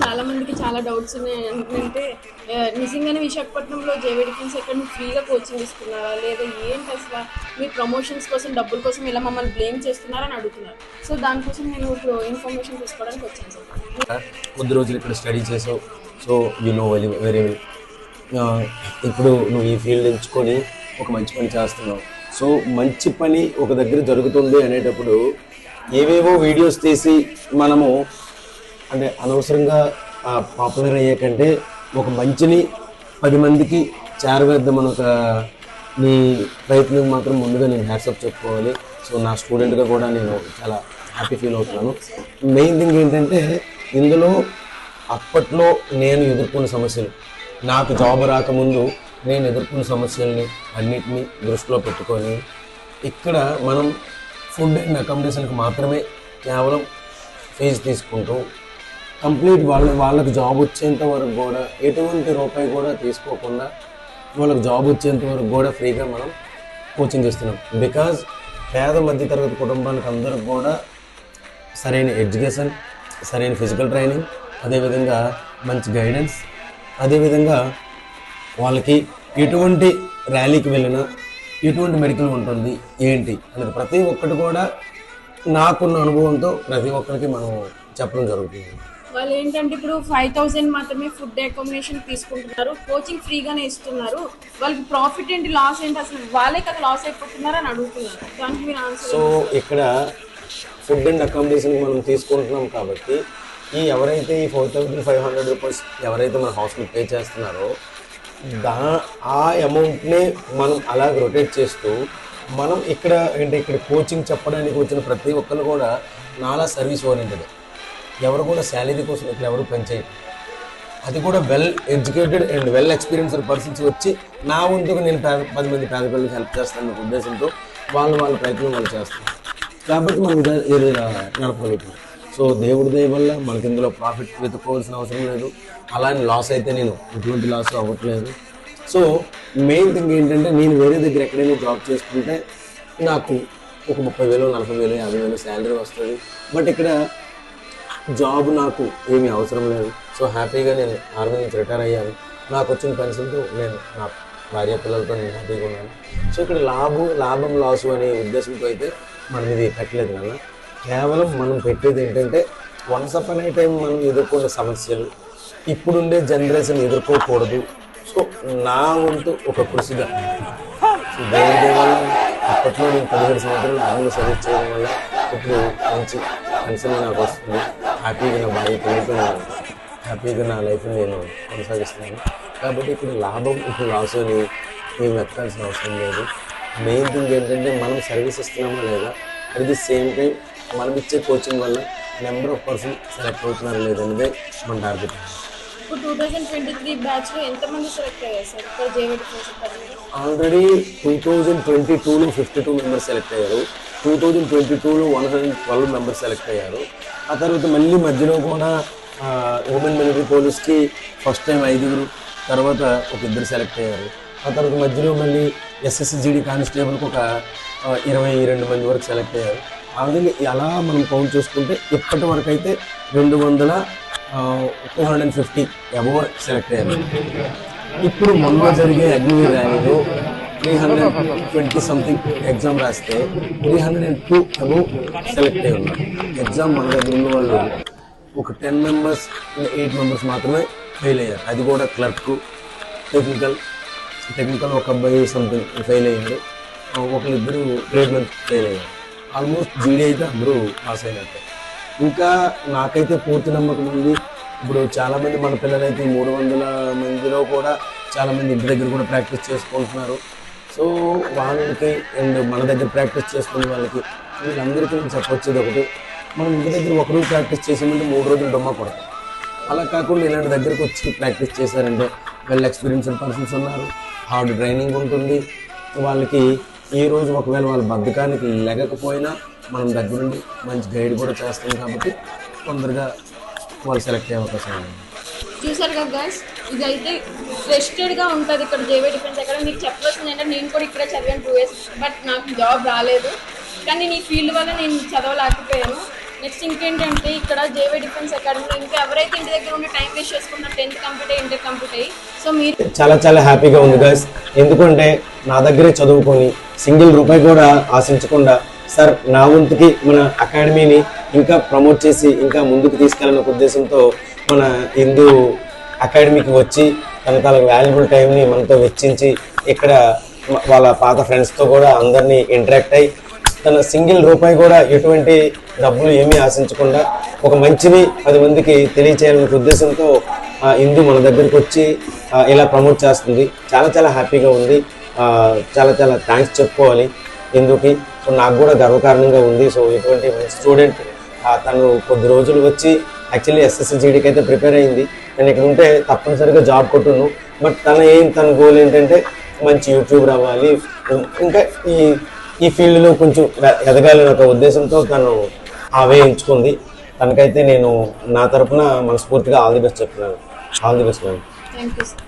చాలా మందికి చాలా డౌట్స్ ఉన్నాయి. ఏంటంటే నిజంగానే విశాఖపట్నంలో జేవీ డిఫెన్స్ ఎక్కడ నువ్వు ఫ్రీగా కోచింగ్ ఇస్తున్నారా, లేదా ఏంటి అసలు మీ ప్రమోషన్స్ కోసం డబ్బుల కోసం ఇలా మమ్మల్ని బ్లేమ్ చేస్తున్నారని అడుగుతున్నారు. సో దానికోసం నేను ఇప్పుడు ఇన్ఫర్మేషన్ తీసుకోవడానికి వచ్చాను సార్. కొద్ది రోజులు ఇక్కడ స్టడీ చేసావు, so you know very very well. ఇప్పుడు నువ్వు ఈ ఫీల్డ్ ఎంచుకొని ఒక మంచి పని చేస్తున్నావు. సో మంచి పని ఒక దగ్గర జరుగుతుంది అనేటప్పుడు ఏవేవో వీడియోస్ తీసి మనము అంటే అనవసరంగా పాపులర్ అయ్యే కంటే ఒక మంచిని 10 మందికి చేరవేద్దామని ఒక నీ ప్రయత్నం మాత్రం ముందుగా నేను హ్యాట్సప్ చెప్పుకోవాలి. సో నా స్టూడెంట్గా కూడా నేను చాలా హ్యాపీ ఫీల్ అవుతున్నాను. మెయిన్ థింగ్ ఏంటంటే ఇందులో అప్పట్లో నేను ఎదుర్కొన్న సమస్యలు, నాకు జాబ్ రాకముందు నేను ఎదుర్కొన్న సమస్యల్ని అన్నిటినీ దృష్టిలో పెట్టుకొని ఇక్కడ మనం ఫుడ్ అండ్ అకామిడేషన్కి మాత్రమే కేవలం ఫీజు తీసుకుంటూ కంప్లీట్ వాళ్ళకి జాబ్ వచ్చేంత వరకు కూడా ఎటువంటి రూపాయి కూడా తీసుకోకుండా వాళ్ళకి జాబ్ వచ్చేంత వరకు కూడా ఫ్రీగా మనం కోచింగ్ ఇస్తున్నాం. బికాజ్ పేద మధ్యతరగతి కుటుంబాలకు అందరికి కూడా సరైన ఎడ్యుకేషన్, సరైన ఫిజికల్ ట్రైనింగ్, అదేవిధంగా మంచి గైడెన్స్, అదేవిధంగా వాళ్ళకి ఎటువంటి ర్యాలీకి వెళ్ళినా ఎటువంటి మెడికల్ ఉంటుంది ఏంటి అనేది ప్రతి ఒక్కటి కూడా నాకున్న అనుభవంతో ప్రతి ఒక్కరికి మనం చెప్పడం జరుగుతుంది. వాళ్ళు ఏంటంటే ఇప్పుడు 5,000 మాత్రమే ఫుడ్ అకామిడేషన్ తీసుకుంటున్నారు, కోచింగ్ ఫ్రీగానే ఇస్తున్నారు, వాళ్ళకి ప్రాఫిట్ ఏంటి, లాస్ ఏంటి, అసలు వాళ్ళే కదా లాస్ అయిపోతున్నారు అని అడుగుతున్నారు. దానికి మీరు ఆన్సర్. సో ఇక్కడ ఫుడ్ అండ్ అకామిడేషన్ మనం తీసుకుంటున్నాం కాబట్టి ఎవరైతే ఈ 4,500 రూపీస్ ఎవరైతే మన హాస్టల్ పే చేస్తున్నారో ఆ అమౌంట్నే మనం అలా రొటేట్ చేస్తూ మనం ఇక్కడ అంటే ఇక్కడ కోచింగ్ చెప్పడానికి వచ్చిన ప్రతి ఒక్కరు కూడా నాలా సర్వీస్ ఓరియంటెడ్. ఎవరు కూడా శాలరీ కోసం ఇక్కడ ఎవరు పనిచేయరు. అది కూడా well educated and well experienced persons వచ్చి నా వంతుకు నేను 10 మంది పేద పిల్లలకి హెల్ప్ చేస్తాను అనే ఉద్దేశంతో వాళ్ళ ప్రయత్నం వాళ్ళు చేస్తారు కాబట్టి మనం నడపగలుగుతున్నాం. సో దేవుడి దయ వల్ల మనకి ఇందులో ప్రాఫిట్ వెతుక్కోవాల్సిన అవసరం లేదు. అలానే లాస్ అయితే నేను ఎటువంటి లాస్ అవ్వట్లేదు. సో మెయిన్ థింగ్ ఏంటంటే నేను వేరే దగ్గర ఎక్కడైనా జాబ్ చేసుకుంటే నాకు ఒక 30,000, 40,000, 50,000 శాలరీ వస్తుంది. బట్ ఇక్కడ జాబ్ నాకు ఏమీ అవసరం లేదు. సో హ్యాపీగా నేను ఆర్మీ నుంచి రిటైర్ అయ్యాను. నాకు వచ్చిన పెన్షన్తో నేను నా భార్య పిల్లలతో నేను హ్యాపీగా ఉన్నాను. సో ఇక్కడ లాభం లాసు అనే ఉద్దేశంతో అయితే మనం ఇది పెట్టలేదు కదా. కేవలం మనం పెట్టేది ఏంటంటే వన్స్ అపాన్ ఏ టైం మనం ఎదుర్కొన్న సమస్యలు ఇప్పుడుండే జనరేషన్ ఎదుర్కోకూడదు. సో నా వంతు ఒక కృషిగా దేవుడి వల్ల అప్పట్లో నేను 17 సంవత్సరాలు ఆర్మీలో సర్వీస్ చేయడం వల్ల ఇప్పుడు మంచి పెన్షన్ నాకు వస్తుంది. హ్యాపీగా నా భార్య పిల్లలతో హ్యాపీగా నా లైఫ్ని నేను కొనసాగిస్తున్నాను. కాబట్టి ఇప్పుడు లాభం ఇప్పుడు లాస్ అని మేము ఎత్తాల్సిన అవసరం లేదు. మెయిన్ థింగ్ ఏంటంటే మనం సర్వీస్ ఇస్తున్నామా లేదా, అట్ ది సేమ్ టైం మనం ఇచ్చే కోచింగ్ వల్ల నెంబర్ ఆఫ్ పర్సన్ సెలెక్ట్ అవుతున్నారు లేదనేదే మన టార్గెట్. ఇప్పుడు 2023 బ్యాచ్లో ఎంతమంది సెలెక్ట్ అయ్యారు సార్ ఇక్కడ జేవీ డిఫెన్స్ అకాడమీలో? ఆల్రెడీ 2022లో 52 మెంబర్స్ సెలెక్ట్ అయ్యారు. 2022లో 112 మెంబర్స్ సెలెక్ట్ అయ్యారు. ఆ తర్వాత మళ్ళీ మధ్యలో కూడా ఉమెన్ మిలిటరీ పోలీస్కి ఫస్ట్ టైం 5, తర్వాత ఒక 2 సెలెక్ట్ అయ్యారు. ఆ తర్వాత మధ్యలో మళ్ళీ SSGD కానిస్టేబుల్కి ఒక 22 మంది వరకు సెలెక్ట్ అయ్యారు. ఆ విధంగా అలా మనం కౌంట్ చేసుకుంటే ఇప్పటి వరకు అయితే 250 అబోవ్ సెలెక్ట్ అయ్యారు. ఇప్పుడు మొన్న జరిగే అగ్నివీర్ ర్యాలీలో 320 సంథింగ్ ఎగ్జామ్ రాస్తే 302 అబోవ్ సెలెక్ట్ అయ్యి ఉన్నారు. ఎగ్జామ్ మన దగ్గర ఉన్న వాళ్ళు ఒక 10 మెంబర్స్ 8 మెంబర్స్ మాత్రమే ఫెయిల్ అయ్యారు. అది కూడా క్లర్క్, టెక్నికల్ ఒక అబ్బాయి సంథింగ్ ఫెయిల్ అయ్యారు. ఒకరిద్దరు ట్రేడ్మెన్ ఫెయిల్ అయ్యారు. ఆల్మోస్ట్ జీడీ అయితే అందరూ పాస్ అయినట్టే. ఇంకా నాకైతే పూర్తి నమ్మకం ఉంది. ఇప్పుడు చాలామంది మన పిల్లలైతే 300 మందిలో కూడా చాలామంది ఇంటి దగ్గర కూడా ప్రాక్టీస్ చేసుకుంటున్నారు. సో వాళ్ళకి అండ్ మన దగ్గర ప్రాక్టీస్ చేసుకునే వాళ్ళకి వీళ్ళందరికీ నేను చెప్పొచ్చేది ఒకటి, మనం ఇంటి దగ్గర ఒక రోజు ప్రాక్టీస్ చేసామంటే 3 రోజులు డొమ్మ కొడతాం. అలా కాకుండా ఇలాంటి దగ్గరకు వచ్చి ప్రాక్టీస్ చేశారంటే వెల్ ఎక్స్పీరియన్స్డ్ పర్సన్స్ ఉన్నారు, హార్డ్ ట్రైనింగ్ ఉంటుంది. వాళ్ళకి ఈ రోజు ఒకవేళ వాళ్ళ బద్ధకానికి లేకపోయినా మనం దగ్గరుండి మంచి గైడ్ కూడా చేస్తాం కాబట్టి తొందరగా వాళ్ళు సెలెక్ట్ అయ్యే అవకాశం ఉంది. చూసారు కదా గైస్, ఇదైతే ట్రస్టెడ్గా ఉంటుంది ఇక్కడ జేవీ డిఫెన్స్ అకాడమీ. మీకు చెప్పవలసింది ఏంటంటే నేను కూడా ఇక్కడ చదివాను 2 years, బట్ నాకు జాబ్ రాలేదు. కానీ నీ ఫీల్డ్ వల్ల నేను చదవలేకపోయాను. నెక్స్ట్ ఇంకేంటంటే ఇక్కడ జేవీ డిఫెన్స్ అకాడమీలో ఇంకా ఎవరైతే ఇంటి దగ్గర ఉండి టైం వేస్ట్ చేసుకున్నారు 10th కంప్లీట్ అయ్యి ఇంటర్ కంప్లీట్ అయ్యి సో మీరు చాలా చాలా హ్యాపీగా ఉంది గైస్. ఎందుకంటే నా దగ్గరే చదువుకొని సింగిల్ రూపాయి కూడా ఆశించకుండా సార్ నా వంతుకి మన అకాడమీని ఇంకా ప్రమోట్ చేసి ఇంకా ముందుకు తీసుకెళ్ళిన ఉద్దేశంతో మన హిందూ అకాడమీకి వచ్చి తన తన వాల్యుబుల్ టైంని మనతో వెచ్చించి ఇక్కడ వాళ్ళ పాత ఫ్రెండ్స్తో కూడా అందరినీ ఇంటరాక్ట్ అయ్యి తన సింగిల్ రూపాయి కూడా ఎటువంటి డబ్బులు ఏమీ ఆశించకుండా ఒక మంచిని 10 మందికి తెలియచేయాలనే ఉద్దేశంతో హిందూ మన దగ్గరికి వచ్చి ఇలా ప్రమోట్ చేస్తుంది. చాలా చాలా హ్యాపీగా ఉంది. చాలా చాలా థ్యాంక్స్ చెప్పుకోవాలి హిందూకి. సో నాకు కూడా గర్వకారణంగా ఉంది. సో ఇటువంటి స్టూడెంట్ తను కొద్ది రోజులు వచ్చి యాక్చువల్లీ SSLCకి అయితే ప్రిపేర్ అయింది. నేను ఇక్కడ ఉంటే తప్పనిసరిగా జాబ్ కొట్టును. బట్ తన గోల్ ఏంటంటే మంచి యూట్యూబర్ అవ్వాలి, ఇంకా ఈ ఫీల్డ్లో కొంచెం ఎదగాలని ఒక ఉద్దేశంతో తను అవే ఎంచుకుంది. తనకైతే నేను నా తరపున మనస్ఫూర్తిగా ఆల్ ది బెస్ట్ చెప్తున్నాను. All the best ma'am. Thank you sir.